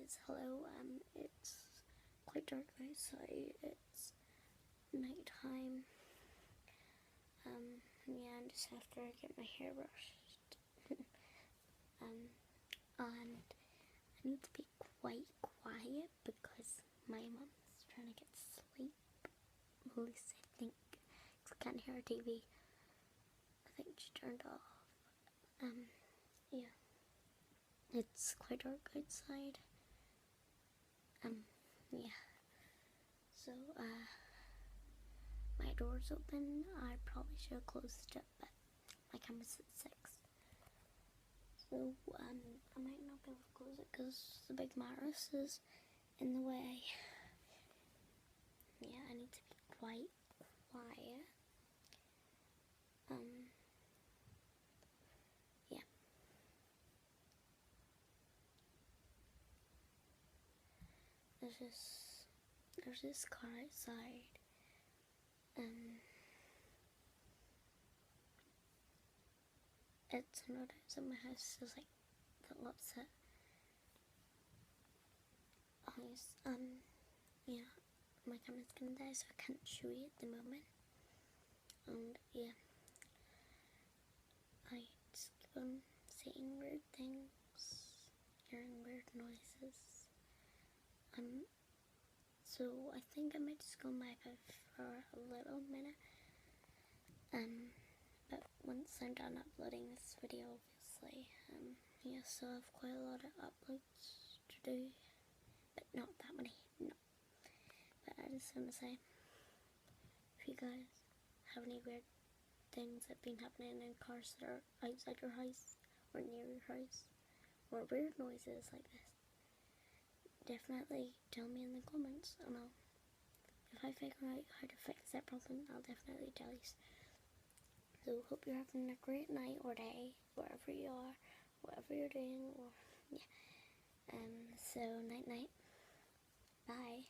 guys, hello. It's quite dark outside. It's nighttime. Yeah, and just after I get my hair brushed. And I need to be quite quiet because my mom's trying to get sleep. At least I think. 'Cause I can't hear her TV. I think she turned off. Yeah. It's quite dark outside. Yeah. So, my door's open. I probably should have closed it, but my camera's at 6. So, I might not be able to close it because the big mattress is in the way. Yeah, I need to be quite quiet. Yeah. There's this car outside. It's not outside my house, it's like that loves it. Yeah, my camera's gonna die, so I can't show you at the moment. And yeah, I just keep on saying weird things, hearing weird noises. So I think I might just go on my iPad for a little minute. But once I'm done uploading this video, obviously, yeah, so I have quite a lot of uploads to do, but not that many, no. But I just want to say, if you guys have any weird things that have been happening in cars that are outside your house, or near your house, or weird noises like this, definitely tell me in the comments, and if I figure out how to fix that problem, I'll definitely tell you. So hope you're having a great night or day, wherever you are, whatever you're doing, or yeah. So night night. Bye.